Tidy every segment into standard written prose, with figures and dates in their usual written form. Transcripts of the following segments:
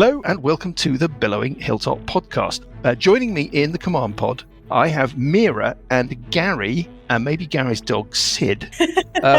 Hello and welcome to the Billowing Hilltop podcast. Joining me in the command pod, I have Mira and Gary, and maybe Gary's dog Sid,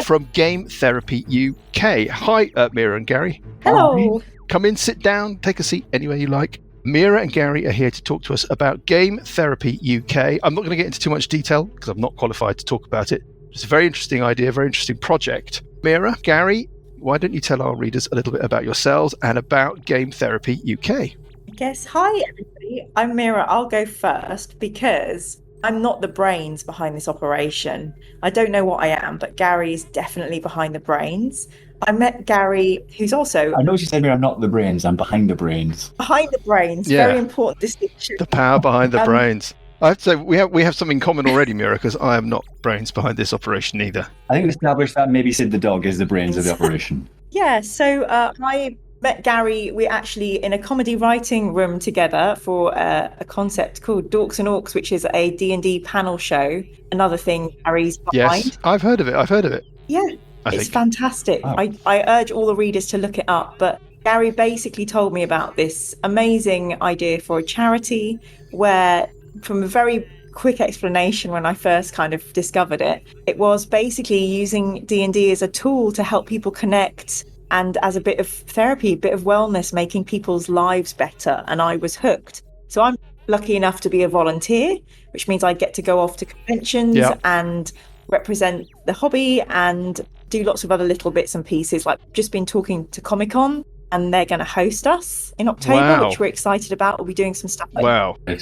from Game Therapy UK. Hi, Mira and Gary. Hello. Come in, sit down, take a seat anywhere you like. Mira and Gary are here to talk to us about Game Therapy UK. I'm not going to get into too much detail because I'm not qualified to talk about it. It's a very interesting idea, very interesting project. Mira, Gary, why don't you tell our readers a little bit about yourselves and about Game Therapy UK? I guess, hi everybody, I'm Mira. I'll go first because I'm not the brains behind this operation. I don't know what I am, but Gary is definitely behind the brains. I met Gary, who's also... I know you said, Mira, I'm not the brains, I'm behind the brains. Behind the brains, Yeah. very important distinction. The power behind the brains. I have to say, we have something in common already, Mira, because I am not brains behind this operation either. I think we established that maybe Sid the dog is the brains of the operation. Yeah, so I met Gary. We're actually in a comedy writing room together for a concept called Dorks and Orcs, which is a D&D panel show. Another thing Gary's behind. Yes, I've heard of it. Yeah, it's fantastic. Wow. I urge all the readers to look it up. But Gary basically told me about this amazing idea for a charity where, from a very quick explanation when I first kind of discovered it, it was basically using D&D as a tool to help people connect and as a bit of therapy, a bit of wellness, making people's lives better. And I was hooked. So I'm lucky enough to be a volunteer, which means I get to go off to conventions and represent the hobby and do lots of other little bits and pieces. Like just been talking to Comic-Con, and they're going to host us in October, which we're excited about. We'll be doing some stuff.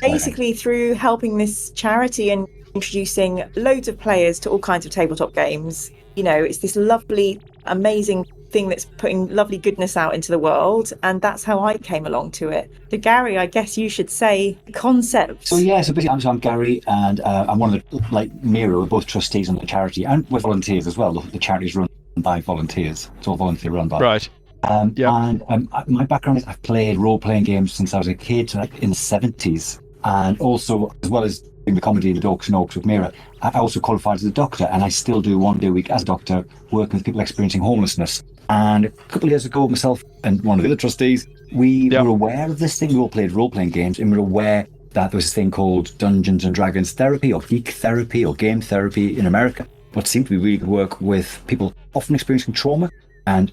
Basically, through helping this charity and introducing loads of players to all kinds of tabletop games, you know, it's this lovely, amazing thing that's putting lovely goodness out into the world. And that's how I came along to it. So Gary, I guess you should say concepts. So basically I'm Gary, and I'm one of the, like Mira, we're both trustees on the charity, and we're volunteers as well. The charity's run by volunteers. It's all volunteer run by. Right. And my background is I've played role-playing games since I was a kid, so like in the 70s. And also, as well as doing the comedy The Dorks and Orcs with Mira, I also qualified as a doctor, and I still do 1 day a week as a doctor, working with people experiencing homelessness. And a couple of years ago, myself and one of the other trustees, we were aware of this thing. We all played role-playing games, and we were aware that there was this thing called Dungeons and Dragons therapy, or geek therapy, or game therapy in America. What seemed to be really good work with people often experiencing trauma. And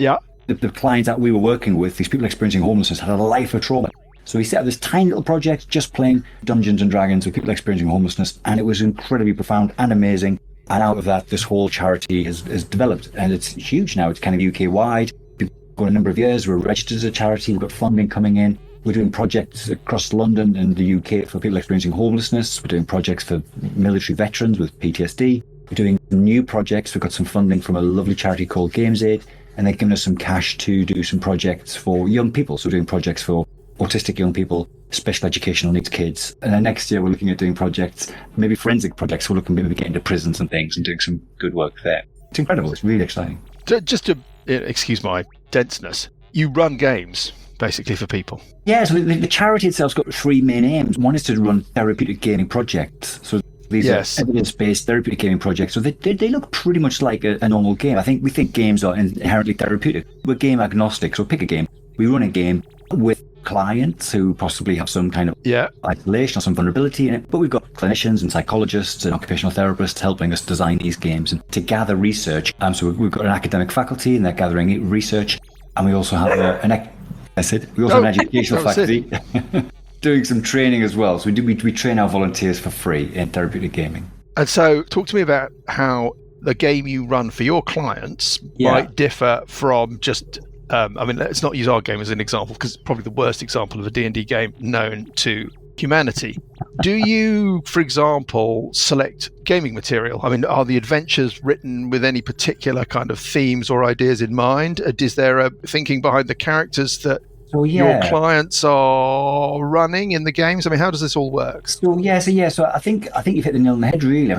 the clients that we were working with, these people experiencing homelessness, had a life of trauma. So we set up this tiny little project just playing Dungeons and Dragons with people experiencing homelessness, and it was incredibly profound and amazing. And out of that, this whole charity has developed, and it's huge now. It's kind of UK-wide. We've got a number of years. We're registered as a charity. We've got funding coming in. We're doing projects across London and the UK for people experiencing homelessness. We're doing projects for military veterans with PTSD. We're doing new projects. We've got some funding from a lovely charity called Games Aid, and they've given us some cash to do some projects for young people. So we're doing projects for autistic young people, special educational needs kids. And then next year we're looking at doing projects, maybe forensic projects. We're looking at maybe getting to prisons and things and doing some good work there. It's incredible. It's really exciting. Just to excuse my denseness, you run games basically for people. Yeah, so the charity itself's got 3 main aims. One is to run therapeutic gaming projects. So these are evidence-based therapeutic gaming projects. So they look pretty much like a normal game. We think games are inherently therapeutic. We're game agnostic, so pick a game. We run a game with clients who possibly have some kind of isolation or some vulnerability in it. But we've got clinicians and psychologists and occupational therapists helping us design these games and to gather research. So we've got an academic faculty, and they're gathering research. And we also have an educational faculty doing some training as well. So we train our volunteers for free in therapeutic gaming. And so talk to me about how the game you run for your clients might differ from just... let's not use our game as an example, because it's probably the worst example of a D&D game known to humanity. Do you, for example, select gaming material? Are the adventures written with any particular kind of themes or ideas in mind? Is there a thinking behind the characters that your clients are running in the games? How does this all work? So I think you've hit the nail on the head, really.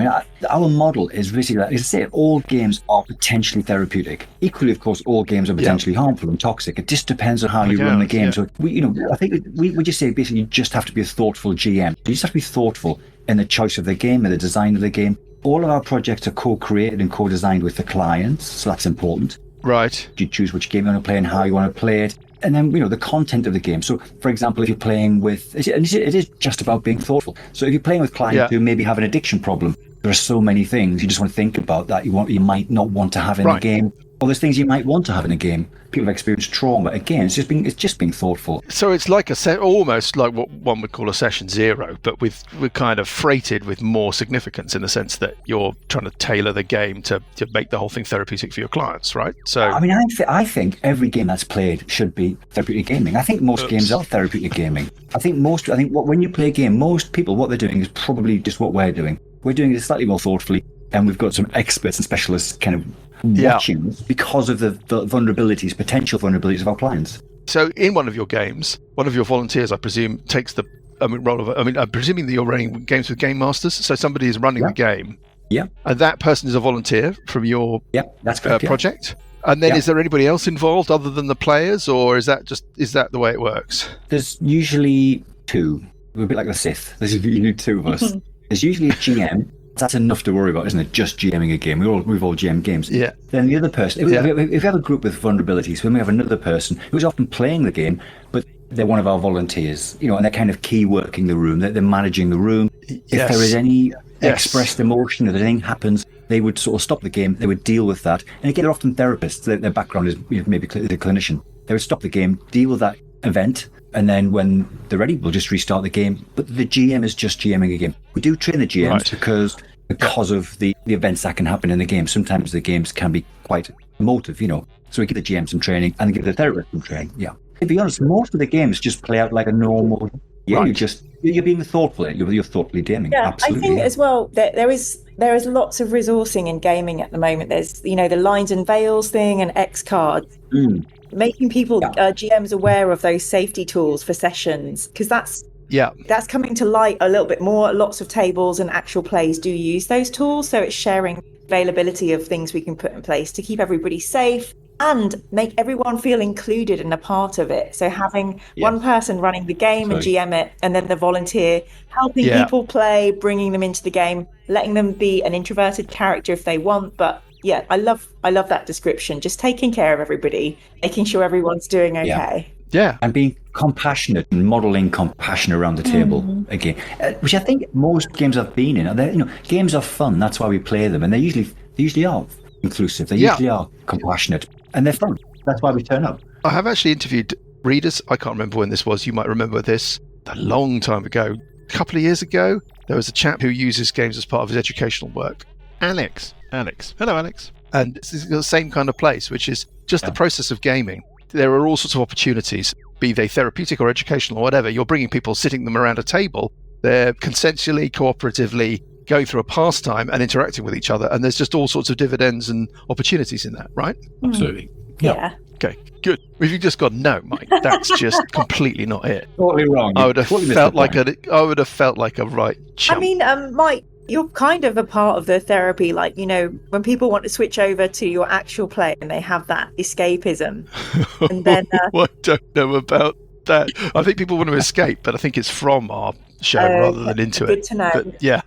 Our model is basically that. As I say, all games are potentially therapeutic. Equally, of course, all games are potentially harmful and toxic. It just depends on how you run the game. So I think we just say basically you just have to be a thoughtful GM. You just have to be thoughtful in the choice of the game and the design of the game. All of our projects are co-created and co-designed with the clients, so that's important. Right. You choose which game you want to play and how you want to play it. And then, the content of the game. So, for example, if you're playing with, it is just about being thoughtful. So if you're playing with clients who maybe have an addiction problem, there are so many things you just want to think about that you might not want to have in a game. Or there's things you might want to have in a game. People have experienced trauma. Again, it's just being thoughtful. So it's like almost like what one would call a session zero, but we're kind of freighted with more significance in the sense that you're trying to tailor the game to make the whole thing therapeutic for your clients, right? So I mean, I think every game that's played should be therapeutic gaming. I think most games are therapeutic gaming. I think when you play a game, most people, what they're doing is probably just what we're doing. We're doing it slightly more thoughtfully, and we've got some experts and specialists kind of watching because of the vulnerabilities, potential vulnerabilities of our clients. So in one of your games, one of your volunteers, I presume, takes the role of, I'm presuming that you're running games with game masters, so somebody is running the game. Yeah. And that person is a volunteer from your that's correct, project. And then is there anybody else involved other than the players, or is that the way it works? There's usually two. We're a bit like the Sith. There's usually two of us. There's usually a GM. That's enough to worry about, isn't it? Just GMing a game. We've all GM games. Yeah. Then the other person, if we have a group with vulnerabilities, then we have another person who's often playing the game, but they're one of our volunteers, and they're kind of key working the room. They're managing the room. If there is any expressed emotion, if anything happens, they would sort of stop the game. They would deal with that. And again, they're often therapists. Their background is maybe the clinician. They would stop the game, deal with that event, and then when they're ready, we'll just restart the game. But the GM is just GMing a game. We do train the GMs because of the events that can happen in the game. Sometimes the games can be quite emotive, So we give the GM some training and give the therapist some training. Yeah. To be honest, most of the games just play out like a normal. Yeah, you're being thoughtful. You're thoughtfully gaming. Yeah, absolutely. I think as well that there is lots of resourcing in gaming at the moment. There's the lines and veils thing and X cards. Making people GMs aware of those safety tools for sessions, because that's coming to light a little bit more. Lots of tables and actual plays do use those tools, so it's sharing availability of things we can put in place to keep everybody safe and make everyone feel included and a part of it. So having one person running the game and GM it, and then the volunteer helping people play, bringing them into the game, letting them be an introverted character if they want. But I love that description. Just taking care of everybody, making sure everyone's doing okay. Yeah. And being compassionate and modelling compassion around the table again, which I think most games I've been in, games are fun. That's why we play them, and they usually are inclusive. They usually are compassionate, and they're fun. That's why we turn up. I have actually interviewed readers. I can't remember when this was. You might remember this a long time ago. A couple of years ago, there was a chap who uses games as part of his educational work. Alex. Hello, Alex. And it's the same kind of place, which is just the process of gaming. There are all sorts of opportunities, be they therapeutic or educational or whatever. You're bringing people, sitting them around a table. They're consensually, cooperatively going through a pastime and interacting with each other. And there's just all sorts of dividends and opportunities in that, right? Absolutely. Yeah. Okay, good. If you've just gone, no, Mike, that's just completely not it. Totally wrong. I would have felt like a right chump. I mean, Mike, you're kind of a part of the therapy, like, when people want to switch over to your actual play and they have that escapism. And then I don't know about that. I think people want to escape, but I think it's from our show rather than into good it. To know. But, yeah.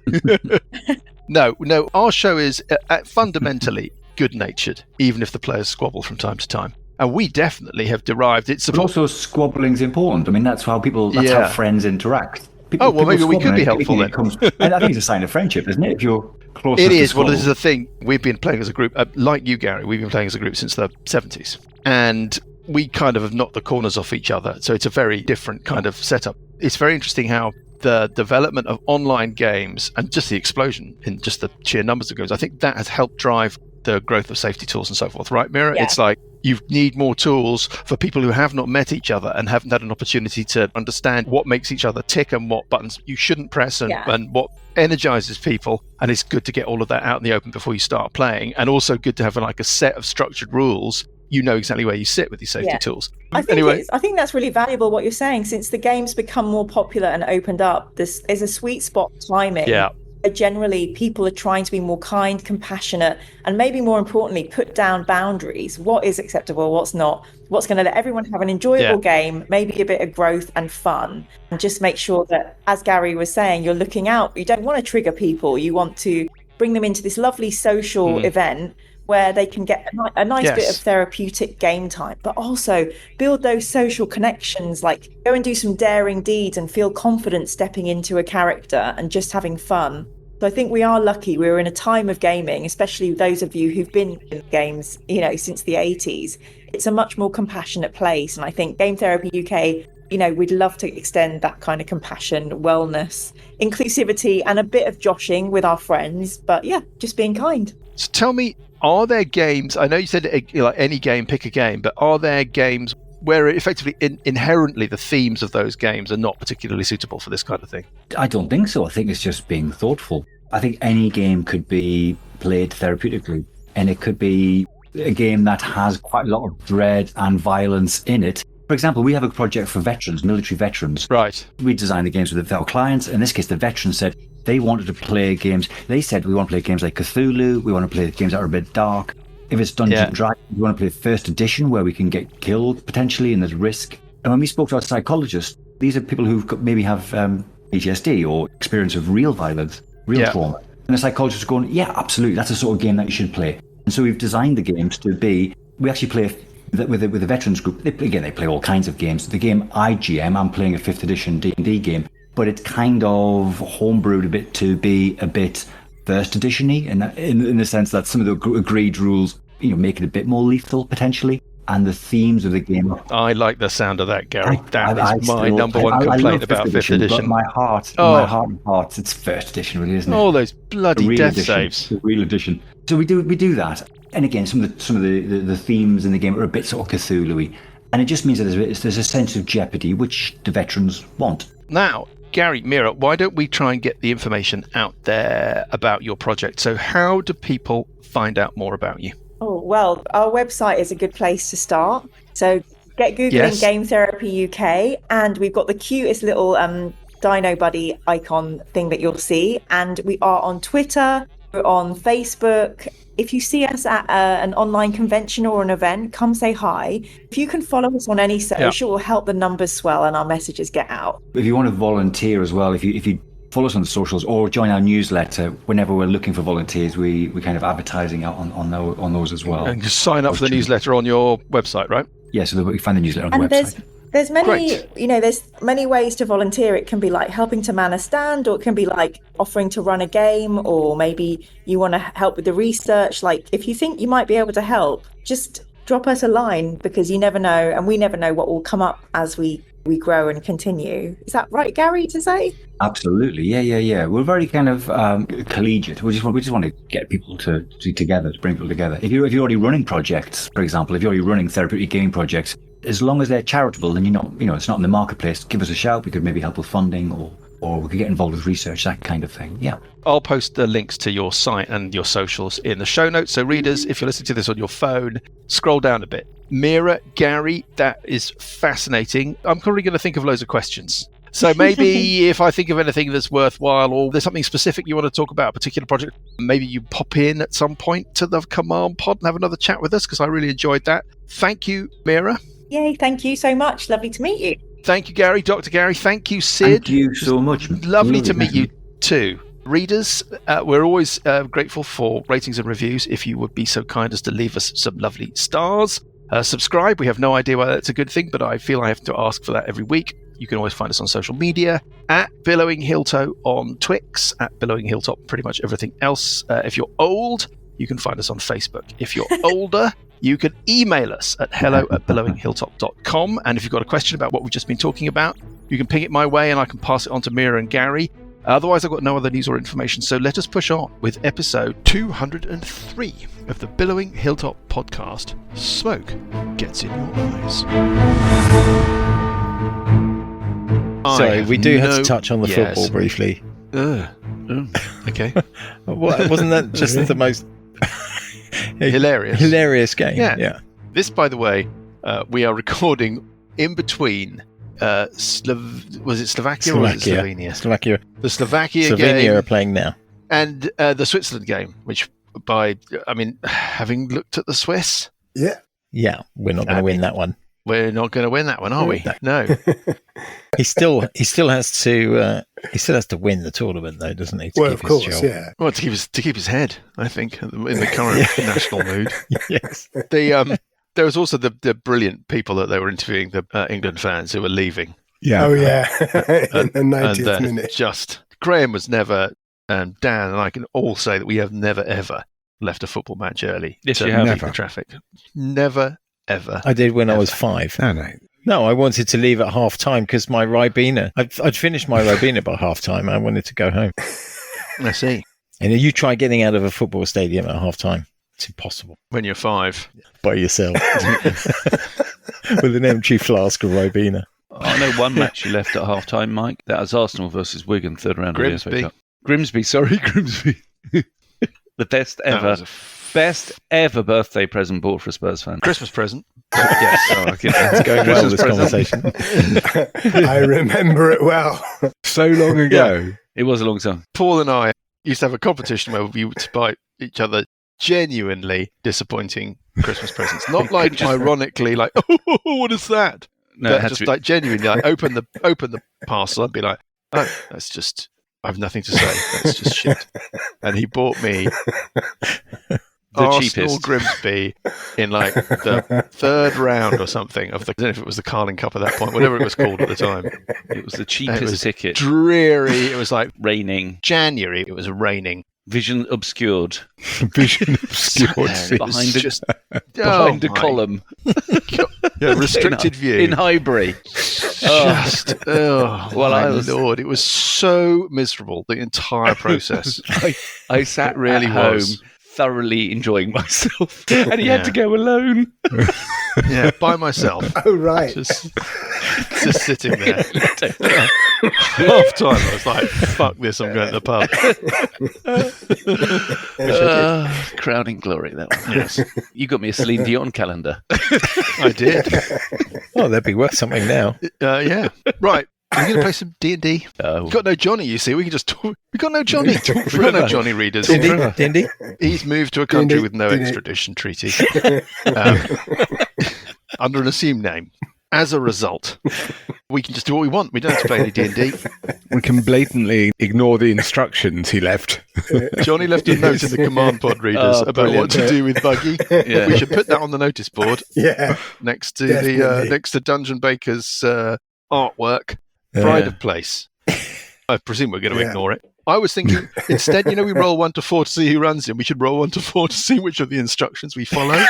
No, our show is fundamentally good-natured, even if the players squabble from time to time. And we definitely have derived but also squabbling's important. I mean, that's how how friends interact. Maybe we could be helpful then. And I think it's a sign of friendship, isn't it? If you're close. It is. Well, this is the thing. We've been playing as a group, like you, Gary. We've been playing as a group since the 70s, and we kind of have knocked the corners off each other. So it's a very different kind of setup. It's very interesting how the development of online games and just the explosion in just the sheer numbers of games, I think that has helped drive the growth of safety tools and so forth, right, Mira? Yeah. It's like you need more tools for people who have not met each other and haven't had an opportunity to understand what makes each other tick and what buttons you shouldn't press and what energizes people. And it's good to get all of that out in the open before you start playing, and also good to have a set of structured rules. You know exactly where you sit with these safety tools. I think that's really valuable what you're saying, since the game's become more popular and opened up. There's a sweet spot timing. Yeah. Generally, people are trying to be more kind, compassionate, and maybe more importantly, put down boundaries. What is acceptable, what's not, what's going to let everyone have an enjoyable game, maybe a bit of growth and fun, and just make sure that, as Gary was saying, you're looking out. You don't want to trigger people. You want to bring them into this lovely social event where they can get a nice bit of Yes. therapeutic game time, but also build those social connections, like go and do some daring deeds and feel confident stepping into a character and just having fun. So I think we are lucky. We're in a time of gaming, especially those of you who've been in games, since the 80s. It's a much more compassionate place. And I think Game Therapy UK, we'd love to extend that kind of compassion, wellness, inclusivity, and a bit of joshing with our friends. But yeah, just being kind. So tell me, are there games, I know you said like any game, pick a game, but are there games where effectively inherently the themes of those games are not particularly suitable for this kind of thing? I don't think so. I think it's just being thoughtful. I think any game could be played therapeutically, and it could be a game that has quite a lot of dread and violence in it. For example, we have a project for veterans, military veterans. Right. We designed the games with our clients. In this case, the veterans said they wanted to play games. They said, we want to play games like Cthulhu. We want to play games that are a bit dark. If it's Dungeons and Dragons, we want to play first edition where we can get killed potentially and there's risk. And when we spoke to our psychologists, these are people who maybe have PTSD or experience of real violence, real trauma. And the psychologists are going, yeah, absolutely. That's the sort of game that you should play. And so we've designed the games to be, we actually play with the veterans group. They play all kinds of games. The game IGM, I'm playing a 5th edition D&D game, but it's kind of homebrewed a bit to be a bit first edition-y, in the sense that some of the agreed rules, make it a bit more lethal potentially, and the themes of the game. I like the sound of that, Gary. That is my number one complaint about 5th edition. But my heart and heart, it's first edition, really, isn't it? Oh, those bloody death saves. The real edition. So we do that, and again, some of the themes in the game are a bit sort of Cthulhu-y, and it just means that there's a sense of jeopardy which the veterans want. Now, Gary, Mira, why don't we try and get the information out there about your project? So how do people find out more about you? Oh, well, our website is a good place to start. So get Googling Game Therapy UK, and we've got the cutest little Dino Buddy icon thing that you'll see. And we are on Twitter, we're on Facebook. If you see us at an online convention or an event, come say hi. If you can follow us on any social, it will help the numbers swell and our messages get out. If you want to volunteer as well, if you follow us on the socials or join our newsletter, whenever we're looking for volunteers, we kind of advertising out on those as well. And just sign up for the newsletter on your website, right? Yeah, so that we find the newsletter on the website. There's many ways to volunteer. It can be like helping to man a stand, or it can be like offering to run a game, or maybe you want to help with the research. Like if you think you might be able to help, just drop us a line, because you never know, and we never know what will come up as we grow and continue. Is that right, Gary, to say? Absolutely. Yeah. We're very kind of collegiate. We just want to get people to together, to bring people together. If you're already running projects, for example, if you're already running therapeutic gaming projects, as long as they're charitable and it's not in the marketplace, give us a shout. We could maybe help with funding, or we could get involved with research, that kind of thing. Yeah. I'll post the links to your site and your socials in the show notes. So readers, if you're listening to this on your phone, scroll down a bit. Mira, Gary, that is fascinating. I'm probably going to think of loads of questions. So maybe if I think of anything that's worthwhile, or there's something specific you want to talk about, a particular project, maybe you pop in at some point to the Command Pod and have another chat with us, because I really enjoyed that. Thank you, Mira. Yay, thank you so much. Lovely to meet you. Thank you, Gary. Dr. Gary, thank you, Sid. Thank you so much. Lovely to meet you too. Readers, we're always grateful for ratings and reviews. If you would be so kind as to leave us some lovely stars. Subscribe. We have no idea why that's a good thing, but I feel I have to ask for that every week. You can always find us on social media at Billowing Hilltop on Twix, at Billowing Hilltop, pretty much everything else. If you're old, you can find us on Facebook. If you're older, you can email us at hello@billowinghilltop.com. And if you've got a question about what we've just been talking about, you can ping it my way and I can pass it on to Mira and Gary. Otherwise, I've got no other news or information. So let us push on with episode 203 of the Billowing Hilltop podcast. Smoke gets in your eyes. Sorry, we do have to touch on the football briefly. Okay. Wasn't that just the most hilarious game? Yeah. This, by the way, we are recording in between. Was it Slovakia or was it Slovenia? Slovakia. The Slovakia game. Slovenia are playing now. And the Switzerland game, which having looked at the Swiss. Yeah, we're not going to win that one. we're not going to win that one, are we? No. He still has to win the tournament, though, doesn't he? Well, of course, yeah. Well, to keep his head, I think, in the current national mood. Yes. There was also the brilliant people that they were interviewing, the England fans who were leaving. Yeah. Oh, yeah. In the 90th minute. Graham was never, and Dan and I can all say that we have never, ever left a football match early. Yes, you have. Never. The traffic. Never, ever. I did when I was 5. No, I wanted to leave at half time because my Ribena, I'd finished my Ribena by half time. I wanted to go home. I see. And you try getting out of a football stadium at half time. It's impossible. When you're 5. By yourself. With an empty flask of Ribena. I know one match you left at half time, Mike. That was Arsenal versus Wigan, third round of the FA Cup. Grimsby. The best ever birthday present bought for a Spurs fan. Christmas present. Yes. It's going well, this conversation. I remember it well. So long ago. Yeah, it was a long time. Paul and I used to have a competition where we would buy each other genuinely disappointing Christmas presents. Not like ironically, like, oh, what is that? No, but just like genuinely, like open the parcel and be like, oh, that's just, I have nothing to say. That's just shit. And he bought me the Arsenal cheapest Grimsby in like the third round or something of the, I don't know if it was the Carling Cup at that point, whatever it was called at the time. It was the cheapest ticket. Dreary. It was like raining. January. It was raining. Vision obscured. Behind a column. Yeah, restricted view in Highbury. Lord, it was so miserable, the entire process. I sat really at home was. Thoroughly enjoying myself, and he had to go alone. Yeah, by myself. Oh, right. Just sitting there. Half time, I was like, fuck this, I'm going to the pub. Crowning glory, that one. Yes. You got me a Celine Dion calendar. I did. Oh, that'd be worth something now. Yeah. Right. We're going to play some D&D. Oh. We've got no Johnny, you see. We can just talk. We've got no Johnny. We've got no Johnny readers. D&D? He's moved to a country with no extradition treaty. Under an assumed name. As a result, we can just do what we want. We don't have to play any D&D. We can blatantly ignore the instructions he left. Johnny left a note in the command pod readers about what to do with Buggie. Yeah. We should put that on the notice board. Yeah. Next to next to Dungeon Baker's artwork. Pride of place. I presume we're going to ignore it. I was thinking, instead, we roll 1 to 4 to see who runs him. We should roll 1 to 4 to see which of the instructions we follow.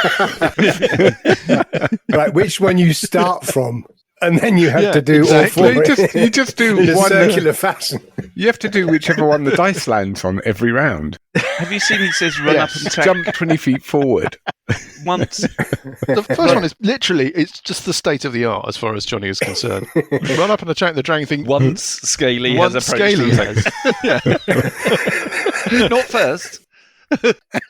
Right, which one you start from, and then you have to do all 4. You just do in one circular fashion. You have to do whichever one the dice lands on every round. Have you seen he says run up and attack? Jump 20 feet forward. Once. The first one is literally, it's just the state of the art as far as Johnny is concerned. Run up and attack the dragon thing. Once Scaly has approached them. Not first.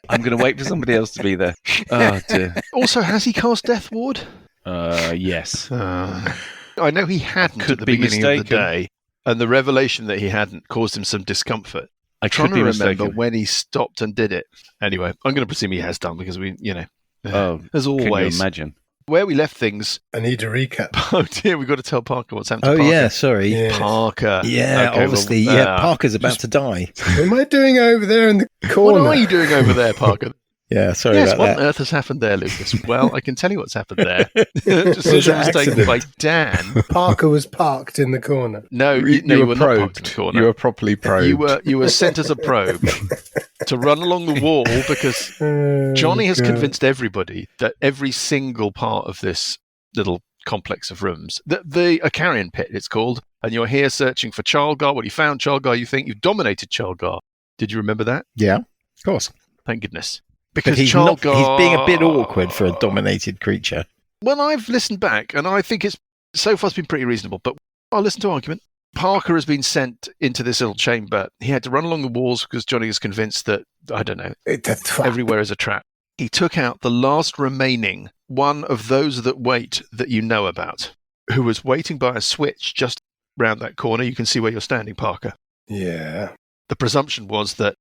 I'm going to wait for somebody else to be there. Oh, dear. Also, has he cast Death Ward? Yes. I know he hadn't at the beginning of the day, and the revelation that he hadn't caused him some discomfort. I'm trying to remember when he stopped and did it. Anyway, I'm going to presume he has done because as always. Can you imagine? Where we left things. I need a recap. Oh dear, we've got to tell Parker what's happened to Parker. Oh yeah, sorry. Yeah. Parker. Yeah, okay, obviously. Parker's about to die. What am I doing over there in the corner? What are you doing over there, Parker? Yeah, sorry yes, about what that. on earth has happened there, Lucas? Well, I can tell you what's happened there. Decision was taken by Dan. Parker was parked in the corner. No, you were not parked in the corner. You were properly probed. You were sent as a probe to run along the wall because Johnny has convinced everybody that every single part of this little complex of rooms, a Carrion Pit, it's called, and you're here searching for Childgar. Well, you found Childgar. You think you've dominated Childgar. Did you remember that? Yeah, of course. Thank goodness. Because he's being a bit awkward for a dominated creature. Well, I've listened back, and I think so far it's been pretty reasonable, but I'll listen to argument. Parker has been sent into this little chamber. He had to run along the walls because Johnny is convinced that, I don't know, everywhere is a trap. He took out the last remaining one of those that wait that you know about, who was waiting by a switch just round that corner. You can see where you're standing, Parker. Yeah. The presumption was that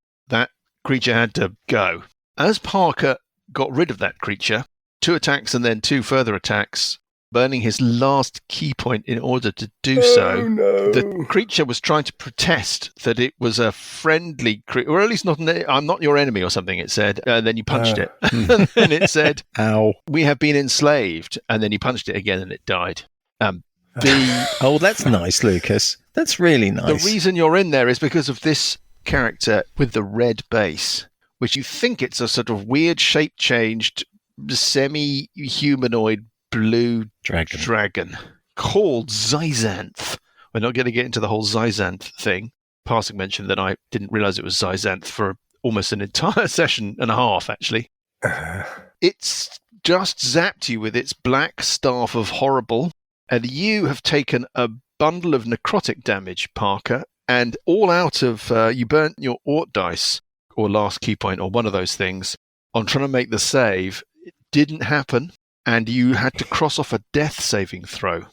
creature had to go. As Parker got rid of that creature, 2 attacks and then 2 further attacks, burning his last key point in order to do so. Oh, no. The creature was trying to protest that it was a friendly creature, or at least not. I'm not your enemy, or something. It said, and then you punched it, and then it said, "Ow, we have been enslaved," and then you punched it again, and it died. Oh, that's nice, Lucas. That's really nice. The reason you're in there is because of this character with the red base, which you think it's a sort of weird shape-changed, semi-humanoid blue dragon called Zyzanth. We're not going to get into the whole Zyzanth thing. Passing mention that I didn't realize it was Zyzanth for almost an entire session and a half, actually. It's just zapped you with its black staff of horrible, and you have taken a bundle of necrotic damage, Parker, and all out of you burnt your Ort dice or last key point or one of those things on trying to make the save. It didn't happen, and you had to cross off a death saving throw.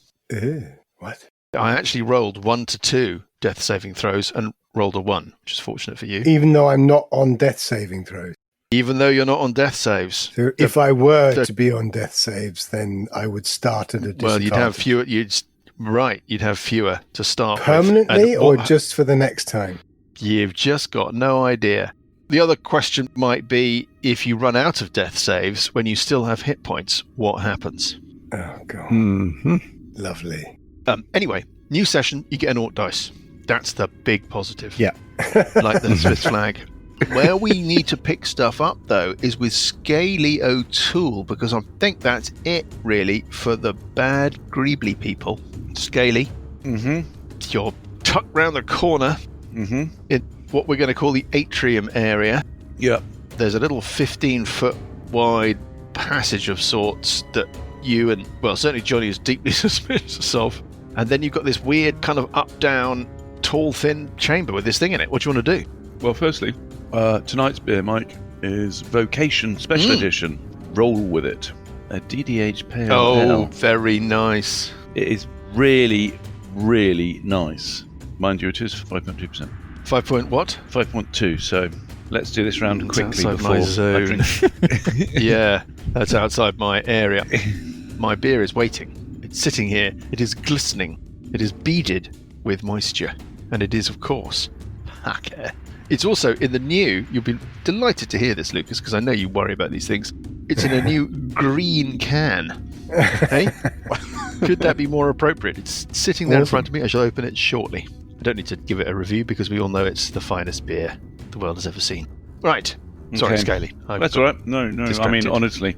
What? I actually rolled 1 to 2 death saving throws and rolled a 1, which is fortunate for you. Even though I'm not on death saving throws. Even though you're not on death saves. So if I were to be on death saves, then I would start at a disadvantage. Well, you'd have fewer. You'd have fewer to start permanently, with. or just for the next time? You've just got no idea. The other question might be, if you run out of death saves when you still have hit points, what happens? Oh god. Mm-hmm. Lovely. Anyway, new session, you get an Ort dice. That's the big positive. Yeah. Like the Swiss flag. Where we need to pick stuff up, though, is with Scaly O'Toole, because I think that's it, really, for the bad Greebly people. Scaly, you're tucked round the corner in what we're going to call the atrium area. Yep. There's a little 15-foot wide passage of sorts that you and, well, certainly Johnny is deeply suspicious of. And then you've got this weird kind of up-down, tall, thin chamber with this thing in it. What do you want to do? Well, firstly, tonight's beer, Mike, is Vocation Special Edition. Roll with it. A DDH Pale Ale. Very nice. It is really, really nice. Mind you, it is 5.2%. 5 point what? 5.2, so let's do this round quickly outside before my zone. I drink. Yeah, that's outside my area. My beer is waiting. It's sitting here. It is glistening. It is beaded with moisture. And it is, of course, Parker. It's also in the new, you'll be delighted to hear this, Lucas, because I know you worry about these things. It's in a new green can. Hey? Could that be more appropriate? It's sitting there in front of me. I shall open it shortly. I don't need to give it a review because we all know it's the finest beer the world has ever seen. Right. Sorry, Scaly. That's all right. No. Distracted. I mean, honestly,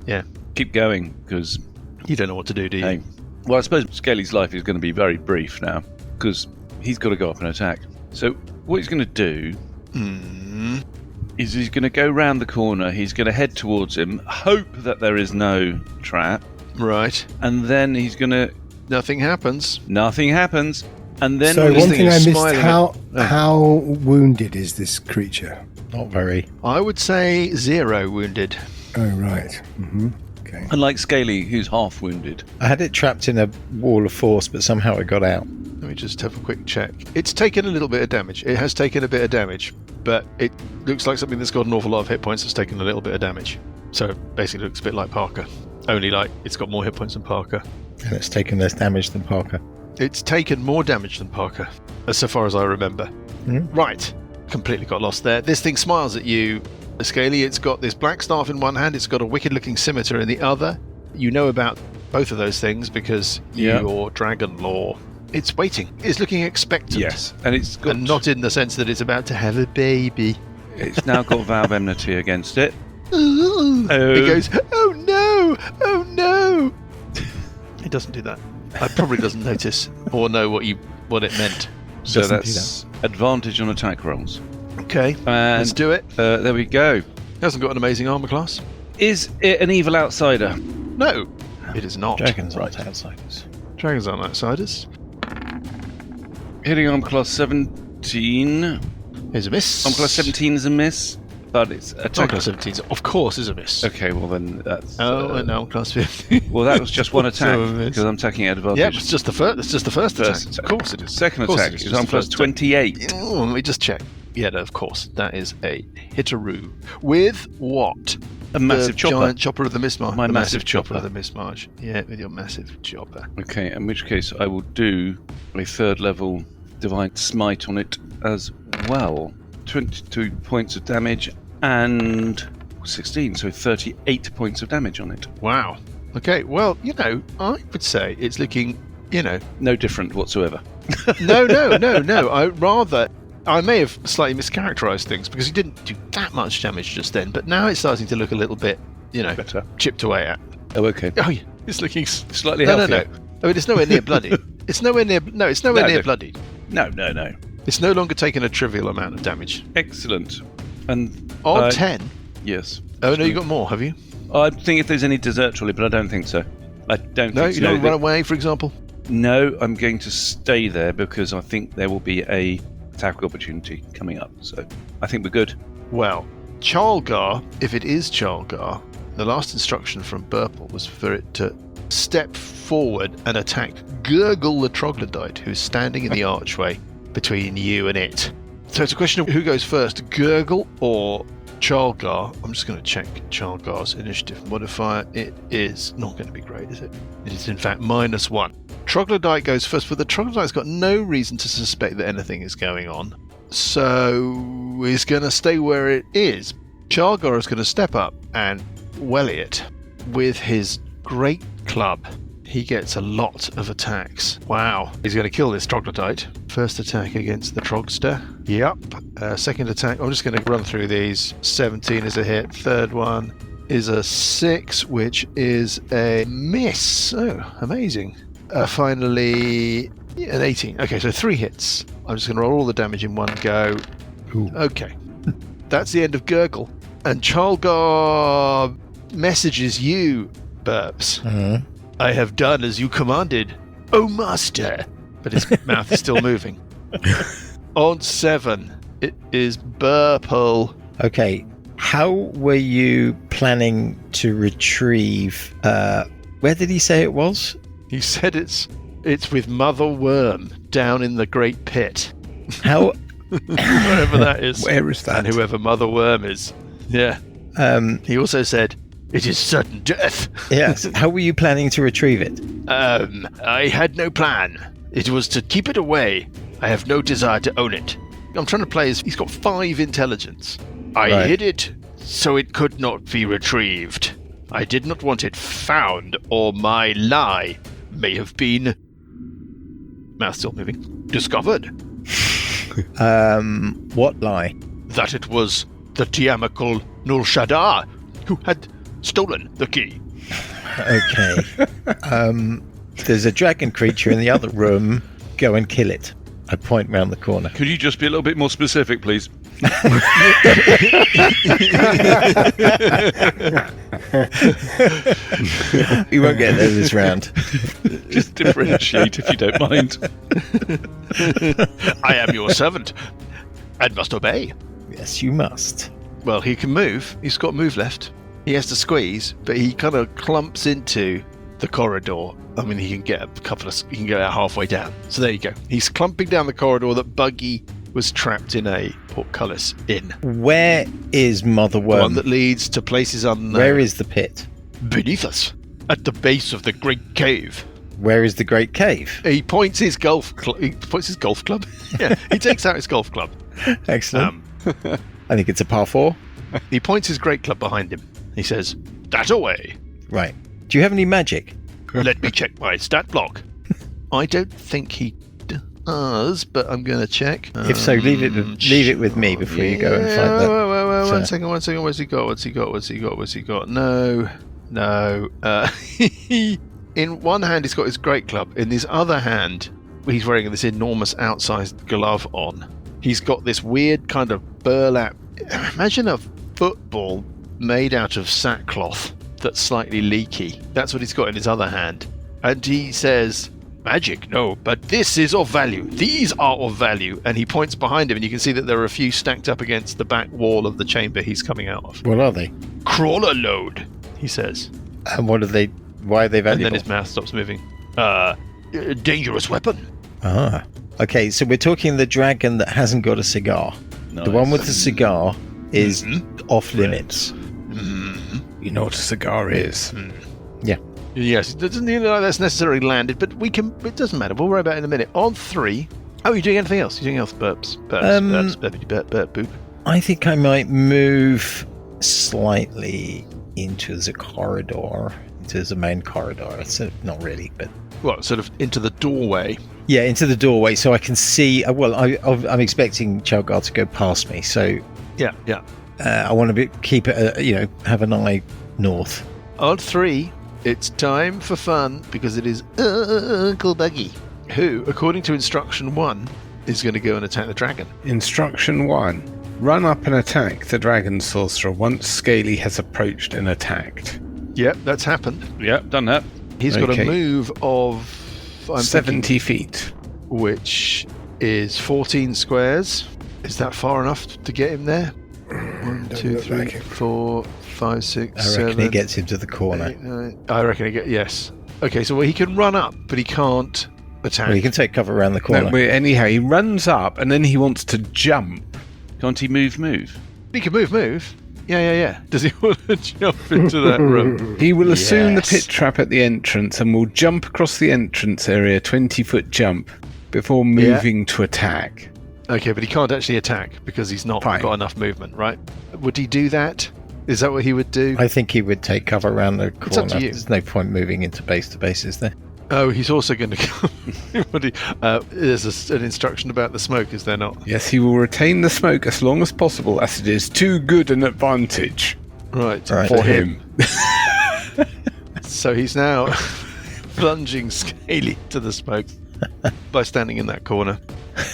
keep going, because you don't know what to do, do you? Hey, well, I suppose Scaly's life is going to be very brief now, because he's got to go up and attack. So what he's going to do is he's going to go round the corner. He's going to head towards him, hope that there is no trap. Right. And then he's going to... Nothing happens. And then so one thing I missed, how wounded is this creature? Not very. I would say 0 wounded. Oh, right. Okay. Unlike Scaly, who's half wounded. I had it trapped in a wall of force, but somehow it got out. Let me just have a quick check. It's taken a little bit of damage. It has taken a bit of damage, but it looks like something that's got an awful lot of hit points that's taken a little bit of damage. So basically it looks a bit like Parker. Only like it's got more hit points than Parker. And it's taken less damage than Parker. It's taken more damage than Parker, so far as I remember. Right. Completely got lost there. This thing smiles at you, Scaly. It's got this black staff in one hand. It's got a wicked-looking scimitar in the other. You know about both of those things because your dragon lore. It's waiting. It's looking expectant. Yes, and it's got... And not in the sense that it's about to have a baby. It's now got valve enmity against it. It goes, oh no! Oh no! It doesn't do that. It probably doesn't notice or know what it meant. So that's advantage on attack rolls. Okay, and let's do it. There we go. Hasn't got an amazing armor class. Is it an evil outsider? No, it is not. Dragons aren't outsiders. Dragons aren't outsiders. Hitting armor class 17 is a miss. Armor class 17 is a miss, but it's attack. Armor class 17, of course, is a miss. Okay, well then that's. And armor class 15. Well, that was just one attack because I'm taking advantage. Yeah, it's just the first. It's just the first attack. Of course it is. Second attack is armor class 28. Let me just check. Yeah, no, of course. That is a hitteroo. With what? A massive chopper. Giant chopper of the Mistmarch. My the massive chopper. of the Mistmarch. Yeah, with your massive chopper. Okay, in which case I will do a 3rd level Divine Smite on it as well. 22 points of damage and 16, so 38 points of damage on it. Wow. Okay, well, I would say it's looking, No different whatsoever. No. I may have slightly mischaracterized things because he didn't do that much damage just then, but now it's starting to look a little bit, Better. chipped away at. Oh, okay. Oh, yeah. It's looking Slightly No. healthier. I mean, it's nowhere near bloody. It's nowhere near bloody. No. It's no longer taking a trivial amount of damage. Excellent. And On 10? Yes. Oh, no, you got more, have you? I think if there's any desert trolley, but I don't think so. I don't No, think you so. don't run away, for example? No, I'm going to stay there because I think there will be a attack opportunity coming up. So I think we're good. Well, Chalgar, if it is Chalgar, the last instruction from Burple was for it to step forward and attack Gurgle the Troglodyte, who's standing in the archway between you and it. So it's a question of who goes first, Gurgle or Chalgar. I'm just going to check Chalgar's initiative modifier. It is not going to be great, is it? It is in fact -1. Troglodyte goes first, but the Troglodyte's got no reason to suspect that anything is going on. So he's going to stay where it is. Chalgar is going to step up and welly it with his great club. He gets a lot of attacks. Wow. He's going to kill this Troglodyte. First attack against the Trogster. Yep. Second attack. I'm just going to run through these. 17 is a hit. Third one is a 6, which is a miss. Oh, amazing. Finally, an 18. Okay, so 3 hits. I'm just going to roll all the damage in one go. Ooh. Okay. That's the end of Gurgle. And Chalgar messages you, Burps. Uh-huh. I have done as you commanded, oh master. But his mouth is still moving. On 7, it is Burple. Okay, how were you planning to retrieve... where did he say it was? He said it's with Mother Worm down in the Great Pit. How... Wherever that is. Where is that? And whoever Mother Worm is. Yeah. He also said, it is certain death. Yes, how were you planning to retrieve it? I had no plan. It was to keep it away. I have no desire to own it. I'm trying to play as he's got 5 intelligence. I hid it so it could not be retrieved. I did not want it found, or my lie may have been... Mouth still moving. Discovered. What lie? That it was the Tiamakul Nul Shadar who had stolen the key. Okay. There's a dragon creature in the other room. Go and kill it. I point round the corner. Could you just be a little bit more specific, please? You won't get there this round. Just differentiate if you don't mind. I am your servant and must obey. Yes, you must. Well, he can move. He's got move left. He has to squeeze, but he kind of clumps into the corridor. I mean, he can get he can get halfway down. So there you go. He's clumping down the corridor that Buggy was trapped in a portcullis in. Where is Mother Worm? The one that leads to places unknown. Where is the pit? Beneath us, at the base of the great cave. Where is the Great Cave? He points his golf club. Yeah, he takes out his golf club. Excellent. I think it's a par 4. He points his great club behind him. He says, "That away." Right. Do you have any magic? Let me check my stat block. I don't think he does, but I'm going to check. If so, leave it with me before you go and find that. Wait, one second. What's he got? No. In one hand, he's got his great club. In his other hand, he's wearing this enormous outsized glove on. He's got this weird kind of burlap. Imagine a football made out of sackcloth that's slightly leaky. That's what he's got in his other hand. And he says, "Magic, no, but this is of value. These are of value." And he points behind him, and you can see that there are a few stacked up against the back wall of the chamber he's coming out of. What are they? Crawler load, he says. And what are they? Why are they valuable? And then his mouth stops moving. Dangerous weapon. Ah. Okay, so we're talking the dragon that hasn't got a cigar. Nice. The one with the cigar is off limits. You know what a cigar is. Yes, it doesn't look like that's necessarily landed, but it doesn't matter. We'll worry about it in a minute. On 3. Oh, you're doing anything else? You're doing else? Burps, boop. I think I might move slightly into the corridor, into the main corridor. So not really, but What, sort of into the doorway? yeah, into the doorway, so I can see. I'm expecting Chelgar to go past me, so Yeah. I want to keep it. Have an eye north. On 3, it's time for fun because it is Uncle Buggie, who, according to instruction 1, is going to go and attack the dragon. Instruction 1. Run up and attack the dragon sorcerer once Scaly has approached and attacked. Yep, that's happened. Yep, done that. He's got a move of 70 feet. which is 14 squares. Is that far enough to get him there? 1, 2, 3, 4, 5, 6, I 7. reckon he gets him to the corner. 8, 9. I reckon he gets. Yes. Okay, so he can run up, but he can't attack. Well, he can take cover around the corner. No, anyhow, he runs up and then he wants to jump. Can't he move? He can move. Yeah. Does he want to jump into that room? He will assume the Yes. pit trap at the entrance and will jump across the entrance area, 20-foot jump, before moving to attack. Okay, but he can't actually attack because he's not Fine. got enough movement, right? Would he do that? Is that what he would do? I think he would take cover around the corner. It's up to you. There's no point moving into base to base, is there? Oh, he's also going to come. There's an instruction about the smoke, is there not? Yes, he will retain the smoke as long as possible, as it is too good an advantage Right. for him. So he's now plunging Scaly to the smoke by standing in that corner.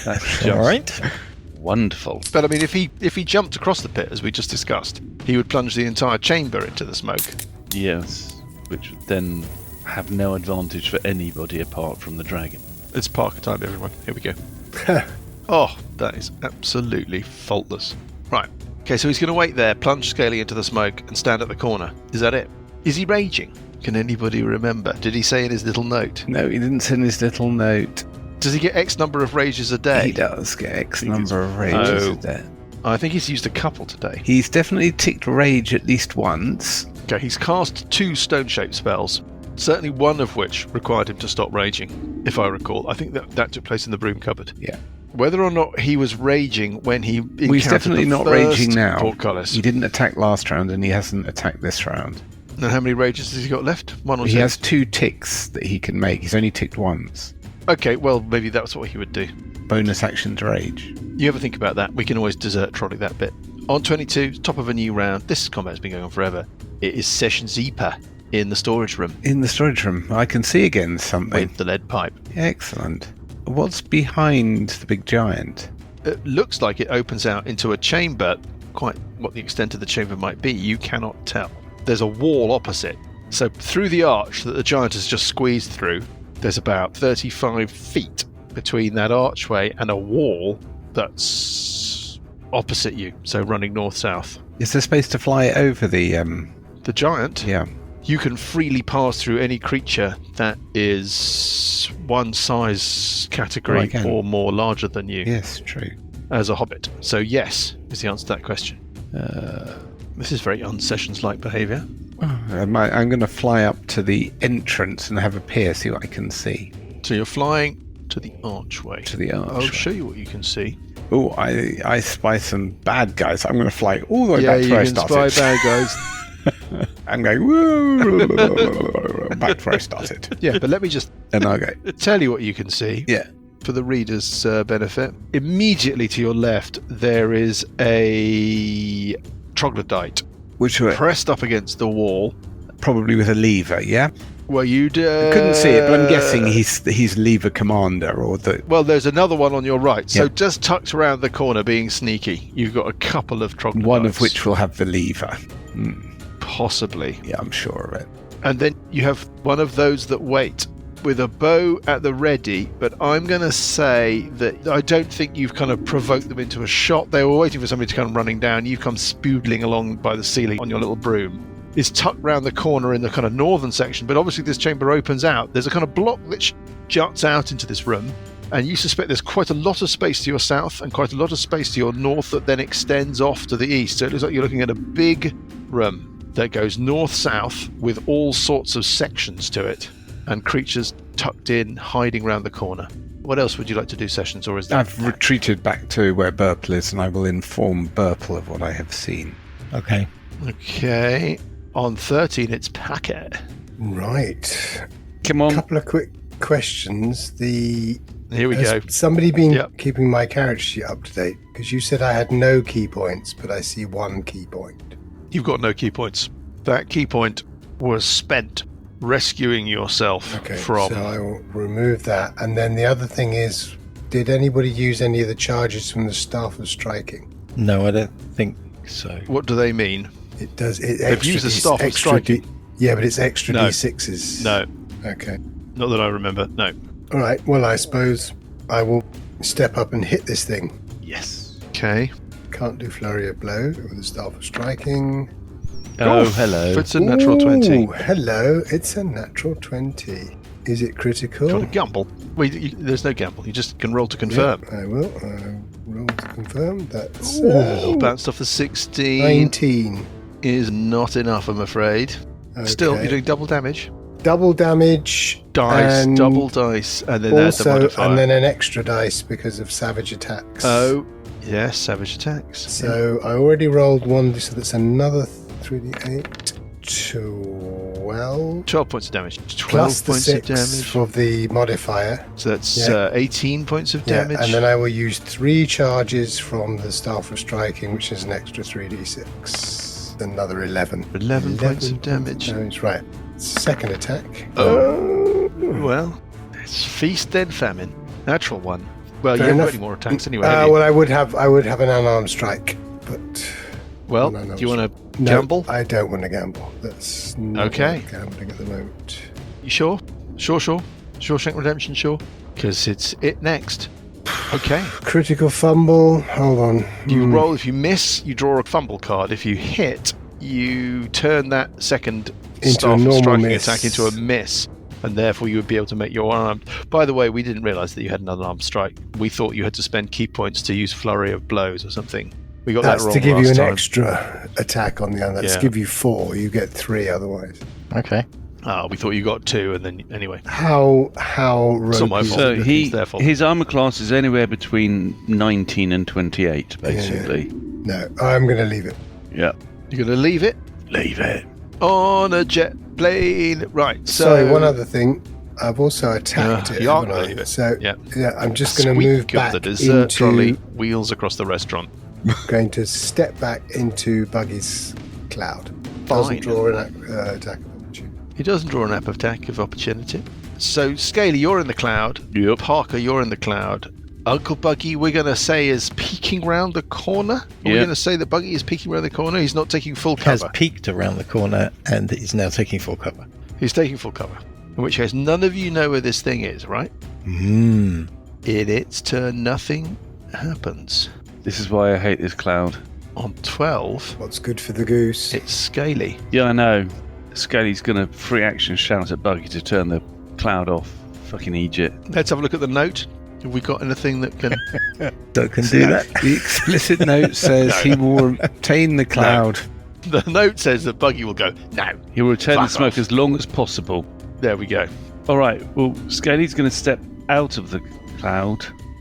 That's All right. wonderful. But I mean, if he jumped across the pit, as we just discussed, he would plunge the entire chamber into the smoke. Yes, which would then have no advantage for anybody apart from the dragon. It's Parker time, everyone. Here we go. Oh, that is absolutely faultless. Right. Okay, so he's going to wait there, plunge Scaly into the smoke, and stand at the corner. Is that it? Is he raging? Can anybody remember? Did he say in his little note? No, he didn't send his little note. Does he get X number of rages a day? He does get X number of rages a day. I think he's used a couple today. He's definitely ticked rage at least once. Okay, he's cast 2 stone-shaped spells. Certainly one of which required him to stop raging, if I recall. I think that took place in the broom cupboard. Yeah. Whether or not he was raging when he encountered Well, he's definitely the not first raging now. portcullis. He didn't attack last round, and he hasn't attacked this round. And how many rages has he got left? 1 or 2? He has 2 ticks that he can make. He's only ticked once. Okay, well, maybe that's what he would do. Bonus action to rage. You ever think about that? We can always desert trolley that bit. On 22, top of a new round. This combat's been going on forever. It is Session Zeeper in the storage room In the storage room, I can see again something. with the lead pipe. Excellent. What's behind the big giant? It looks like it opens out into a chamber. Quite what the extent of the chamber might be, you cannot tell. There's a wall opposite. So through the arch that the giant has just squeezed through, there's about 35 feet between that archway and a wall that's opposite you, so running north-south. Is there space to fly over the The giant, yeah. you can freely pass through any creature that is one size category Oh, I can. or more larger than you Yes, true. as a hobbit. So yes, is the answer to that question. This is very unsessions-like behaviour. I'm going to fly up to the entrance and have a peer, see what I can see. So you're flying to the archway. To the archway. I'll show you what you can see. Oh, I spy some bad guys. I'm going to fly all the way back to where I started. bad guys. I'm going woo, back to where I started. Yeah, but let me just And I'll go, tell you what you can see. yeah. For the reader's benefit. Immediately to your left, there is a troglodyte Which were pressed up against the wall. probably with a lever, yeah? Well, you I couldn't see it, but I'm guessing he's lever commander or the... Well, there's another one on your right. So Yeah. just tucked around the corner, being sneaky, you've got a couple of troglodytes. One of which will have the lever. possibly. Yeah, I'm sure of it. And then you have one of those that wait with a bow at the ready, but I'm going to say that I don't think you've kind of provoked them into a shot. They were waiting for somebody to come running down. You've come spoodling along by the ceiling on your little broom. It's tucked round the corner in the kind of northern section, but obviously this chamber opens out. There's a kind of block that juts out into this room, and you suspect there's quite a lot of space to your south and quite a lot of space to your north that then extends off to the east. So it looks like you're looking at a big room. that goes north-south with all sorts of sections to it, and creatures tucked in, hiding around the corner. What else would you like to do, Sessions, or is that... I've retreated back to where Burple is, and I will inform Burple of what I have seen. Okay. Okay. On 13, it's Packet. Right. Come on. A couple of quick questions. Here we go. Somebody been keeping my character sheet up to date? Because you said I had no key points, but I see one key point. You've got no key points. That key point was spent rescuing yourself from... so I will remove that. And then the other thing is, did anybody use any of the charges from the Staff of Striking? No, I don't think so. What do they mean? It does. They've used the Staff of Striking. Yeah, but it's extra D6s. No. Okay. Not that I remember, no. All right, well, I suppose I will step up and hit this thing. Yes. Okay. Can't do Flurry of Blow with the Staff of Striking. Oh, hello. It's a natural 20. Hello, it's a natural 20. Is it critical? Do you want to gamble? Well, there's no gamble. You just can roll to confirm. Yeah, I will. Roll to confirm. That's... bounced off the 16. 19. Is not enough, I'm afraid. Okay. Still, you're doing double damage. Double damage. Dice, and double dice, and then there's the also, modifier. and then an extra dice because of savage attacks. Oh, yes, savage attacks. So I already rolled one, so that's another 3d8. 12. 12 points of damage. 12 Plus the points 6 of damage. for the modifier. So that's 18 points of damage. And then I will use 3 charges from the Staff of Striking, which is an extra 3d6. Another 11. 11 points of damage. Right. Second attack. Oh. Well, it's feast then famine. Natural one. Well, you haven't got any more attacks anyway. Well, I would have an unarmed strike, but... Well, do you want to gamble? I don't want to gamble. That's not gambling at the moment. You sure? Sure. Shawshank Redemption, sure? Because it's it next. Okay. Critical fumble. Hold on. You roll. If you miss, you draw a fumble card. If you hit, you turn that second Staff striking attack into a miss, and therefore you would be able to make your unarmed. By the way, we didn't realise that you had an unarmed strike. We thought you had to spend key points to use Flurry of Blows or something. We got that wrong. That's to give you an time. extra attack on the other. That's to give you 4. You get 3 otherwise. Okay. We thought you got 2, and then anyway. How It's not my fault. So his armor class is anywhere between 19 and 28, basically. No, I'm going to leave it. Yeah. You're going to leave it? Leave it. On a jet plane. Right, so... Sorry, one other thing. I've also attacked it, you aren't haven't I? leave it. So, yeah, I'm just going to move back the dessert into... trolley wheels across the restaurant. Going to step back into Buggie's cloud. Doesn't draw an attack of opportunity. He doesn't draw an attack of opportunity. So, Scaly, you're in the cloud. Yep. Parker, you're in the cloud. Uncle Buggy, we're going to say, is peeking round the corner? Are we going to say that Buggy is peeking around the corner? He's not taking full cover. Has peeked around the corner and is now taking full cover. He's taking full cover. In which case, none of you know where this thing is, right? In its turn, nothing happens. This is why I hate this cloud. On 12... What's good for the goose? It's Scaly. Yeah, I know. Scaly's going to free action shout at Buggy to turn the cloud off. Fucking Egypt. Let's have a look at the note. Have we got anything that can... that can do that? The explicit note says he will retain the cloud. No. The note says that Buggy will go, no. He will retain the smoke as long as possible. There we go. All right, well, Scaly's going to step out of the cloud.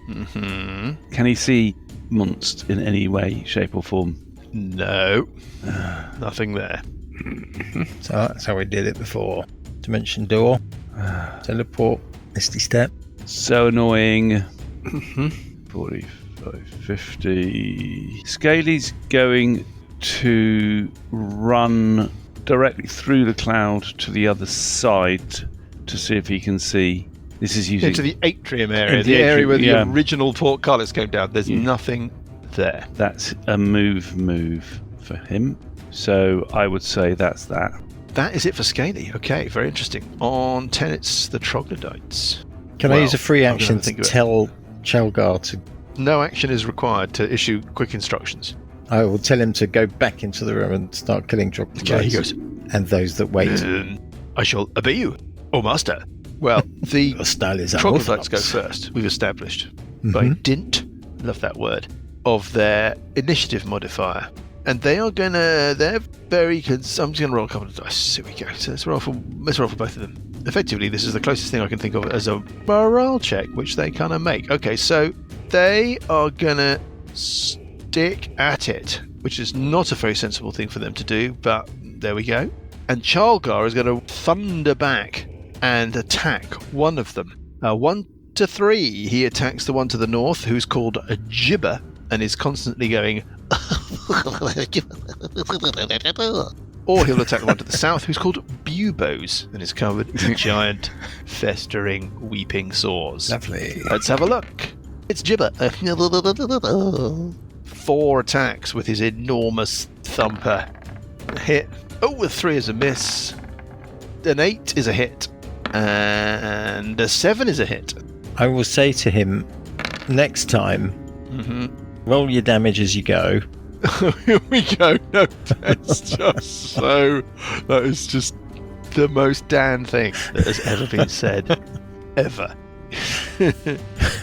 Mm-hmm. Can he see Munst in any way, shape or form? No. Nothing there. So that's how we did it before. Dimension door. Teleport. Misty step. So annoying. 45, 50. Scaly's going to run directly through the cloud to the other side to see if he can see. This is using... Into the atrium area, the area where the original portcullis came down. There's nothing there. That's a move for him. So I would say that's that. That is it for Scaly. Okay, very interesting. On 10, it's the troglodytes. Can I use a free action to tell Chelgar to... No action is required to issue quick instructions. I will tell him to go back into the room and start killing troglodytes. Okay, he goes. And those that wait. I shall obey you, O Master. Well, the troglodytes go first, we've established. By dint, love that word, of their initiative modifier. and they're very. I'm just gonna roll a couple of dice. Here we go. So let's roll for both of them. Effectively, this is the closest thing I can think of as a morale check, which they kind of make. Okay, so they are gonna stick at it, which is not a very sensible thing for them to do, but there we go. And Chalgar is going to thunder back and attack one of them. 1 to 3, he attacks the one to the north, who's called a Gibber, and is constantly going... Or he'll attack the one to the south, who's called Bubos, and is covered in giant, festering, weeping sores. Lovely. Let's have a look. It's Gibber. 4 attacks with his enormous thumper. Hit. Oh, a 3 is a miss. An 8 is a hit. And a 7 is a hit. I will say to him, next time, roll your damage as you go. Here we go. No, that's just so... That is just the most Dan thing that has ever been said. Ever.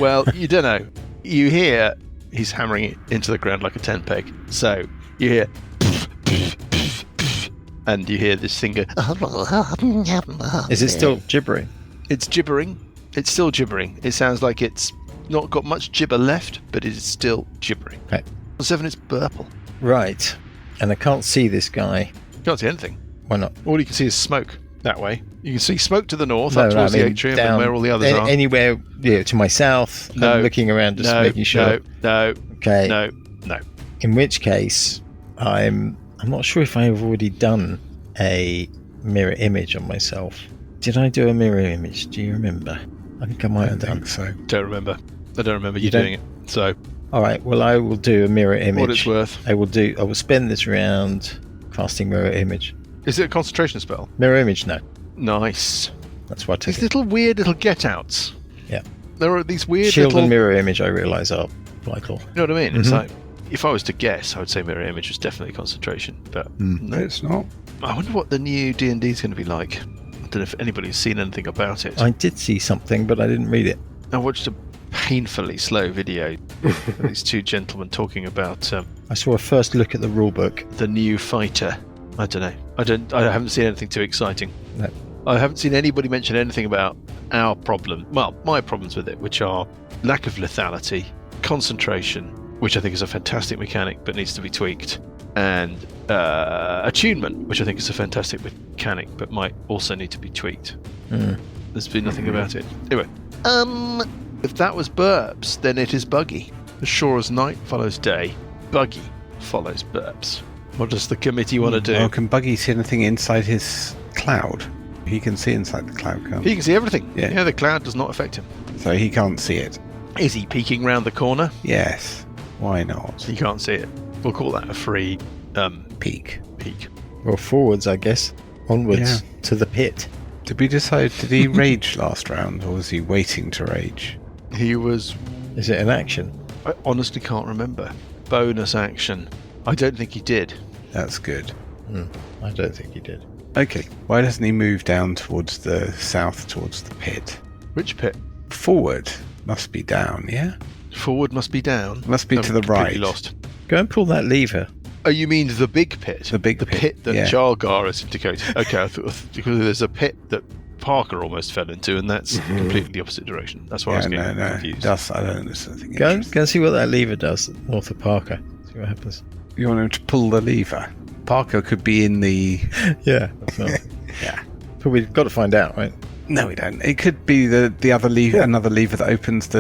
Well, you don't know. You hear he's hammering it into the ground like a tent peg. So you hear... And you hear this thing go... Is it still gibbering? It's gibbering. It's still gibbering. It sounds like it's not got much gibber left, but it is still gibbering. Okay. 7, it's purple. Right. And I can't see this guy. You can't see anything. Why not? All you can see is smoke that way. You can see smoke to the north, up towards the atrium, down, and where all the others are. Anywhere to my south. No. I'm looking around just making sure. No. Okay. No. In which case, I'm not sure if I have already done a mirror image on myself. Did I do a mirror image? Do you remember? I think I might have done. So. Don't remember. I don't remember you doing it. So. All right. Well, I will do a mirror image. What it's worth. I will spend this round casting mirror image. Is it a concentration spell? Mirror image, no. Nice. That's what I took. These little weird little get-outs. Yeah. There are these weird Shield little... and mirror image, I realise, are vital. You know what I mean? It's like, if I was to guess, I would say mirror image was definitely concentration, but No, it's not. I wonder what the new D&D is going to be like. I don't know if anybody's seen anything about it. I did see something, but I didn't read it. I watched a painfully slow video of these two gentlemen talking about I saw a first look at the rulebook. the new fighter. I don't know. I haven't seen anything too exciting. No. I haven't seen anybody mention anything about our problem. Well, my problems with it, which are lack of lethality, concentration, which I think is a fantastic mechanic but needs to be tweaked, and attunement, which I think is a fantastic mechanic but might also need to be tweaked. There's been nothing about it. Anyway, if that was burps, then it is Buggy. As sure as night follows day, Buggy follows burps. What does the committee want to do? Oh, can Buggy see anything inside his cloud? He can see inside the cloud, can't He can see everything. Yeah. The cloud does not affect him. So he can't see it. Is he peeking round the corner? Yes. Why not? He can't see it. We'll call that a free Peek. peek. Well, forwards, I guess. Onwards to the pit. Did we decide, did he rage last round, or was he waiting to rage? He was... Is it an action? I honestly can't remember. Bonus action. I don't think he did. That's good. I don't think he did. Okay, why doesn't he move down towards the south, towards the pit? Which pit? Forward must be down, yeah? Forward must be down. Must be I'm to the completely right. Lost. Go and pull that lever. Oh, you mean the big pit? The big pit. pit, that yeah. Jargar has indicated. Okay, I thought because there's a pit that Parker almost fell into, and that's completely the opposite direction. That's why I was getting confused. I don't understand. Go and see what that lever does north of Parker. See what happens. You want him to pull the lever? Parker could be in the... Yeah. That's not... Yeah. But we've got to find out, right? No, we don't. It could be the other lever, another lever that opens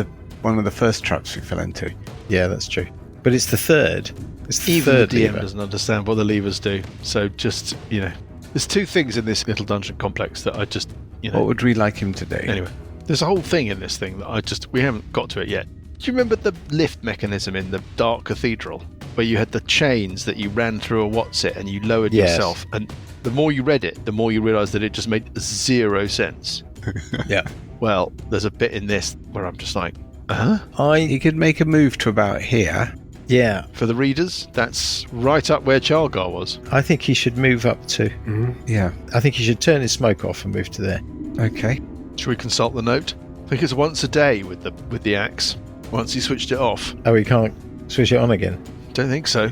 one of the first trucks we fell into. Yeah, that's true. But it's the third. It's the Even third the DM lever. doesn't understand what the levers do. So just, there's two things in this little dungeon complex that I just, What would we like him to do? Anyway, there's a whole thing in this thing that we haven't got to it yet. Do you remember the lift mechanism in the Dark Cathedral? Where you had the chains that you ran through a what's-it and you lowered yourself. And the more you read it, the more you realised that it just made zero sense. Yeah. Well, there's a bit in this where I'm just like, He could make a move to about here. Yeah. For the readers, that's right up where Chargar was. I think he should move up to... Yeah. I think he should turn his smoke off and move to there. Okay. Should we consult the note? I think it's once a day with the axe. Once he switched it off. Oh, he can't switch it on again? Don't think so.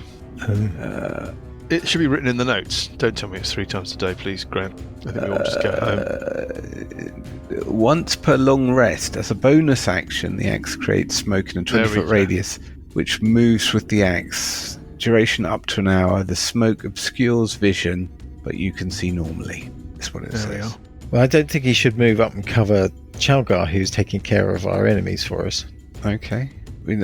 It should be written in the notes. Don't tell me it's 3 times a day, please, Grant. I think we all just go home. Once per long rest, as a bonus action, the axe creates smoke in a 20-foot radius, which moves with the axe. Duration up to an hour. The smoke obscures vision, but you can see normally. That's what it says. Well, I don't think he should move up and cover Chalgar, who's taking care of our enemies for us. Okay.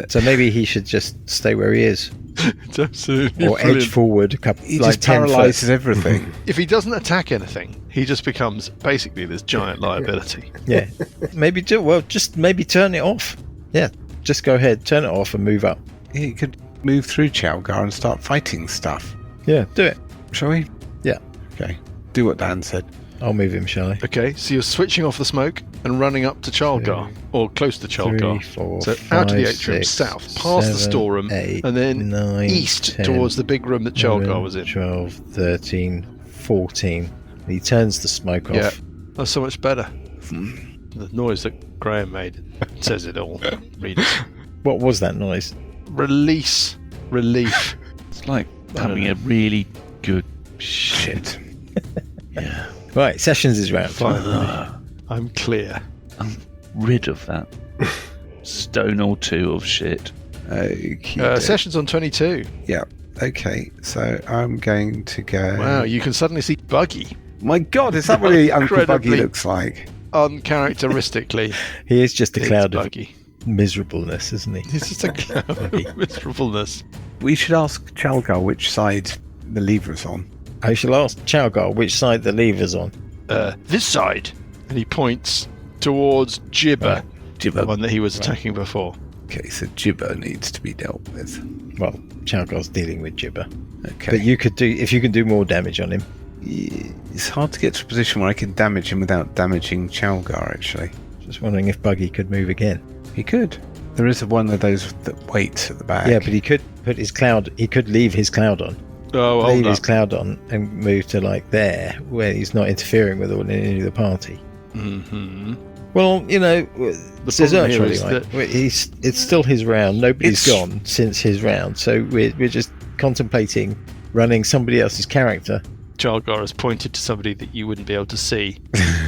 So maybe he should just stay where he is. It's absolutely or brilliant. edge forward a couple. He just paralyzes everything. If he doesn't attack anything, he just becomes basically this giant liability. Yeah. Maybe just maybe turn it off. Yeah. Just go ahead, turn it off, and move up. Yeah, you could move through Chalgar and start fighting stuff. Yeah, do it. Shall we? Yeah. Okay. Do what Dan said. I'll move him, shall I? Okay, so you're switching off the smoke and running up to Chalgar, or close to Chalgar. 3, 4, so 5, out of the atrium, 6, south, past 7, the storeroom, 8, and then 9, east 10, towards the big room that Chalgar 11, was in. 12, 13, 14. He turns the smoke off. Yeah, that's so much better. The noise that Graham made says it all. Read it. What was that noise? Release. Relief. It's like having a really good shit. Yeah. Right, Sessions is round. Finally. I'm clear. I'm rid of that stone or two of shit. Sessions on 22. Yeah. Okay, so I'm going to go... Wow, you can suddenly see Buggie. My God, is that what Uncle Incredibly Buggy looks like? Uncharacteristically. He is just a cloud of Buggy. miserableness, isn't he? He's just a cloud of miserableness. We should ask Chalgar which side the lever's on. I shall ask Chalgar which side the lever's on. This side. And he points towards Gibber, Gibber. the one that he was attacking before. Okay, so Gibber needs to be dealt with. Well, Chalgar's dealing with Gibber. Okay. But if you can do more damage on him. It's hard to get to a position where I can damage him without damaging Chalgar, actually. Just wondering if Buggy could move again. He could. There is one of those that waits at the back. Yeah, but he could put his cloud. He could leave his cloud on. Oh, leave hold his up. cloud on and move to there, where he's not interfering with any of the party. Mm-hmm. Well, The there's problem here actually is that it's still his round. Nobody's gone since his round, so we're just contemplating running somebody else's character. Chalgar has pointed to somebody that you wouldn't be able to see.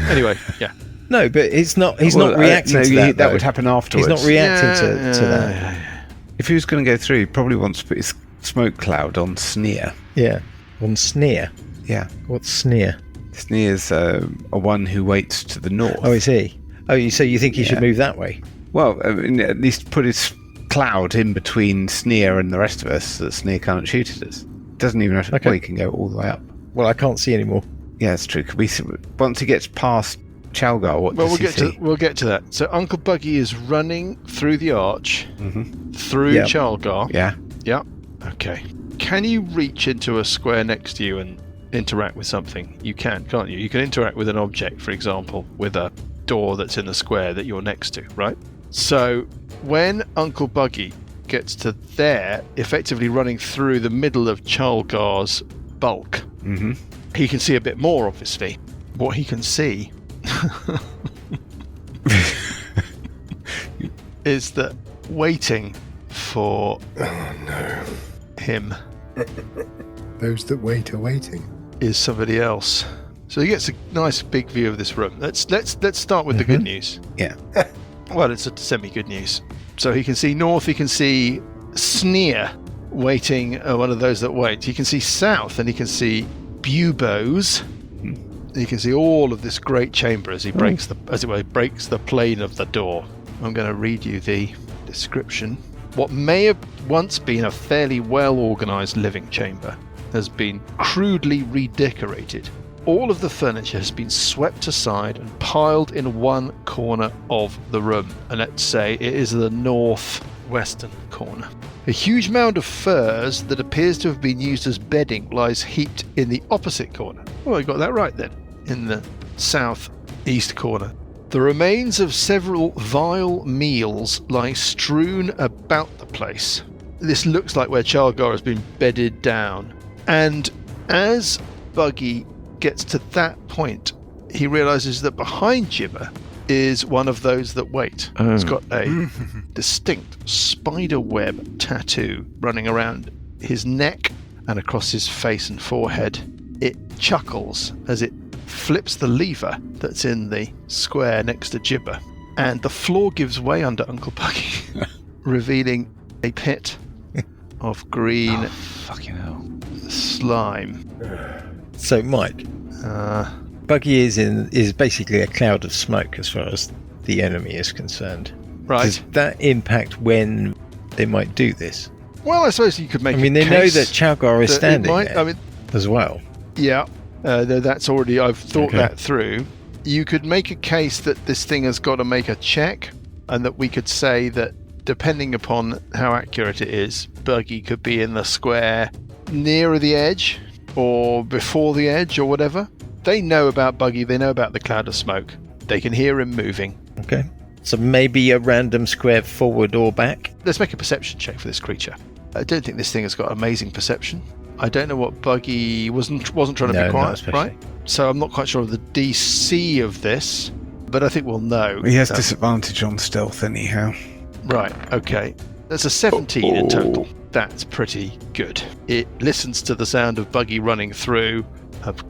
Anyway, yeah. No, but he's not reacting to that. That would happen afterwards. He's not reacting to that. If he was going to go through, he probably wants to put his smoke cloud on Sneer. Yeah, on Sneer. Yeah. What's Sneer? Sneer's a one who waits to the north. Oh, is he? Oh, so you think he should move that way? Well, I mean, at least put his cloud in between Sneer and the rest of us so that Sneer can't shoot at us. Doesn't even have to. Okay. Well, he can go all the way up. Well, I can't see anymore. Yeah, that's true. Once he gets past Chalgar, we'll get to that. So Uncle Buggy is running through the arch, through Chalgar. Yeah. Yeah. Okay. Can you reach into a square next to you and interact with something? You can, can't you? You can interact with an object, for example, with a door that's in the square that you're next to, right? So when Uncle Buggy gets to there, effectively running through the middle of Chalgar's bulk, he can see a bit more, obviously. What he can see is that waiting for him Those that wait are waiting. is somebody else. So he gets a nice big view of this room. Let's start with the good news. Yeah. Well, it's a semi-good news. So he can see north, he can see Sneer waiting, one of those that wait. He can see south, and he can see Bubos. You can see all of this great chamber as he breaks the plane of the door. I'm going to read you the description. What may have once been a fairly well-organized living chamber has been crudely redecorated. All of the furniture has been swept aside and piled in one corner of the room, and let's say it is the northwestern corner. A huge mound of furs that appears to have been used as bedding lies heaped in the opposite corner. Oh, I got that right then. In the southeast corner. The remains of several vile meals lie strewn about the place. This looks like where Chalgar has been bedded down. And as Buggy gets to that point, he realizes that behind Gibber is one of those that wait. It's got a distinct spider web tattoo running around his neck and across his face and forehead. It chuckles as it flips the lever that's in the square next to Gibber, and the floor gives way under Uncle Buggy, revealing a pit of green fucking hell. slime. So, Mike, Buggy is basically a cloud of smoke as far as the enemy is concerned. Right. Does that impact when they might do this? Well, I suppose you could make. I mean, they know that Chalgar is standing there as well. Yeah, that's already. I've thought that through. You could make a case that this thing has got to make a check, and that we could say that depending upon how accurate it is, Buggy could be in the square nearer the edge or before the edge or whatever. They know about Buggy. They know about the cloud of smoke. They can hear him moving. Okay. So maybe a random square forward or back. Let's make a perception check for this creature. I don't think this thing has got amazing perception. I don't know what Buggy wasn't trying to be quiet, right? So I'm not quite sure of the DC of this, but I think we'll know. He has disadvantage on stealth anyhow. Right, okay. That's a 17 in total. That's pretty good. It listens to the sound of Buggy running through,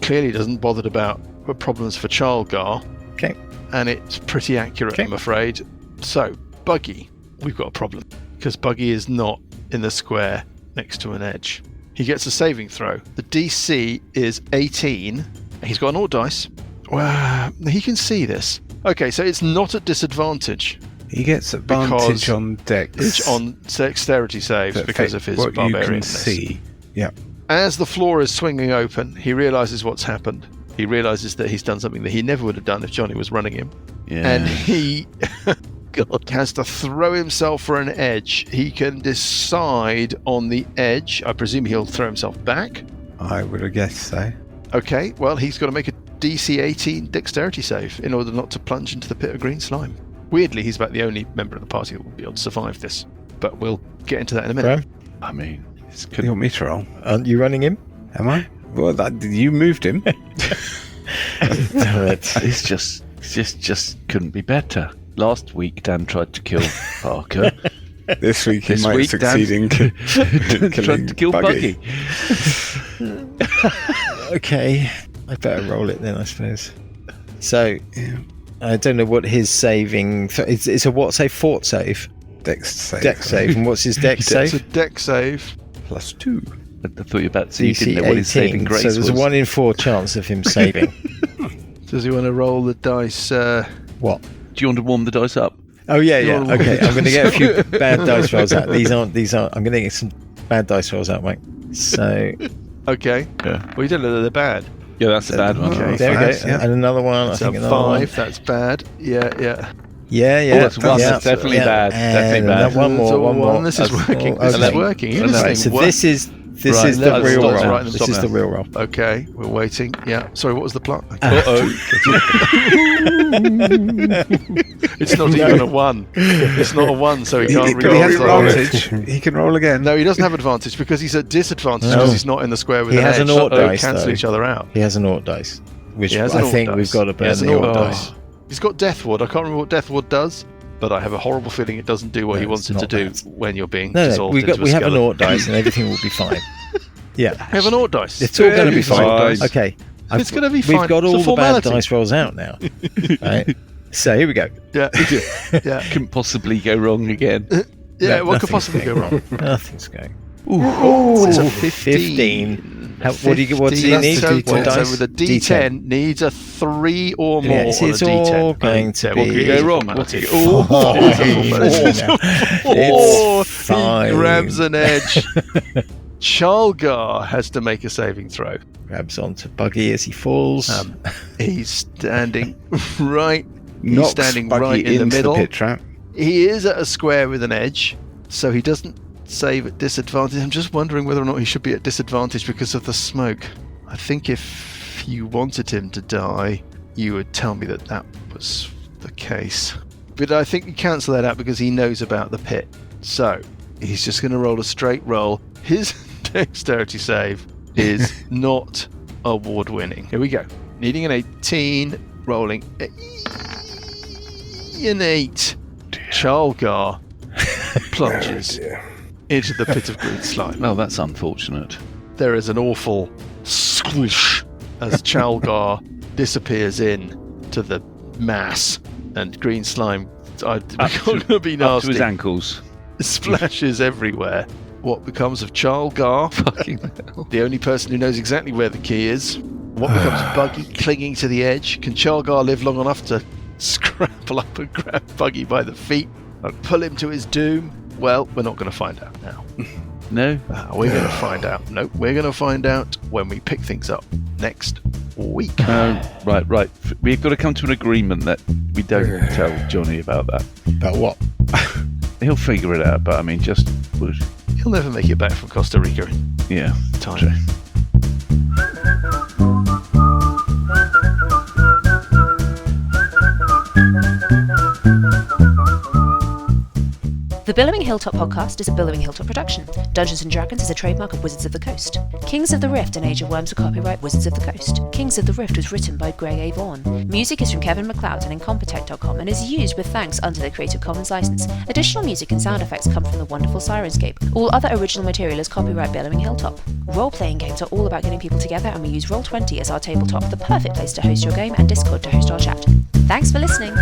clearly doesn't bother about problems for Chalgar. Okay. And it's pretty accurate, I'm afraid. So, Buggy, we've got a problem, because Buggy is not in the square next to an edge. He gets a saving throw. The DC is 18. He's got an Ort dice. Well, he can see this. Okay, so it's not at disadvantage. He gets advantage on dex. It's on dexterity saves because of his barbarianness. You can see. Yeah. As the floor is swinging open, he realises what's happened. He realises that he's done something that he never would have done if Johnny was running him. Yeah. And he has to throw himself for an edge. He can decide on the edge. I presume he'll throw himself back. I would have guessed so. Okay, well, he's got to make a DC 18 dexterity save in order not to plunge into the pit of green slime. Weirdly, he's about the only member of the party that will be able to survive this. But we'll get into that in a minute. Graham? I mean, it's You want me to roll? Aren't you running him? Am I? Well, you moved him. It's just couldn't be better. Last week, Dan tried to kill Parker. This week he might succeed in trying to kill Buggy. Okay, I better roll it then, I suppose. So, I don't know what his saving... It's a what save? Fort save? Dex save. Dex save. And what's his dex save? It's a dex save. +2. I thought you were about to say you DC didn't know what his saving grace was. So there's a 1 in 4 chance of him saving. Does he want to roll the dice? What? Do you want to warm the dice up? Oh yeah. Okay, I'm going to get a few bad dice rolls out. These aren't. I'm going to get some bad dice rolls out, mate. So. Okay. Yeah. Well, you don't know that they're bad. Yeah, that's a bad one. Okay. There we go. Yeah. And another one. That's I think a another 5. one. That's bad. Yeah. Oh, that's one. That's definitely bad. Definitely bad. One more. This is working. This is working. Right, so this is the real roll. This is the real roll. Okay, we're waiting. Yeah. Sorry, what was the plot? It's not even a 1. It's not a 1 , so he can't He has re-roll. advantage. He can roll again. No, he doesn't have advantage because he's at disadvantage because he's not in the square with He an has edge. an Ort dice, cancel though. each other out. He has an Ort dice, which I think we've got to burn the Ort dice. He's got Deathwood. I can't remember what Deathwood does, but I have a horrible feeling it doesn't do what he wants it to do when you're being dissolved into a we have an skeleton. Ort dice and everything will be fine. Yeah. We have an Ort dice. It's all going to be fine. Fine. Okay. It's going to be fine. We've got It's all a the bad formality. dice rolls out now. Right. So here we go. Yeah. Couldn't possibly go wrong again. Yeah, No, what could nothing's possibly go wrong? Nothing's going. Ooh, it's a 15. What do you need? So dice? with a D10 needs a 3 or more Yeah, on it's a D10. all going to What could be go wrong? formality. Oh, fine. he grabs an edge. Chalgar has to make a saving throw. Grabs onto Buggy as he falls. He's standing right. He's Knocks standing Buggy right in the into middle. pit trap. He is at a square with an edge, so he doesn't save at disadvantage. I'm just wondering whether or not he should be at disadvantage because of the smoke. I think if you wanted him to die, you would tell me that that was the case. But I think you cancel that out because he knows about the pit. So he's just going to roll a straight roll. His dexterity save is not award-winning. Here we go. Needing an 18, rolling an 8. Chalgar plunges into the pit of green slime. Oh, that's unfortunate. there is an awful squish as Chalgar disappears in to the mass, and green slime, going to be nasty, up to his ankles, splashes everywhere. What becomes of Chalgar? Fucking hell. The only person who knows exactly where the key is. What becomes of Buggy clinging to the edge? Can Chalgar live long enough to scramble up and grab Buggy by the feet and pull him to his doom? Well, we're not going to find out now. No? We're going to find out. No, we're going to find out when we pick things up next week. Right. We've got to come to an agreement that we don't tell Johnny about that. About what? He'll figure it out, but I mean, just... He'll never make it back from Costa Rica in time. True. The Billowing Hilltop podcast is a Billowing Hilltop production. Dungeons & Dragons is a trademark of Wizards of the Coast. Kings of the Rift and Age of Worms are copyright Wizards of the Coast. Kings of the Rift was written by Greg A. Vaughan. Music is from Kevin MacLeod and Incompetech.com and is used with thanks under the Creative Commons license. Additional music and sound effects come from the wonderful Sirenscape. All other original material is copyright Billowing Hilltop. Role-playing games are all about getting people together, and we use Roll20 as our tabletop, the perfect place to host your game, and Discord to host our chat. Thanks for listening!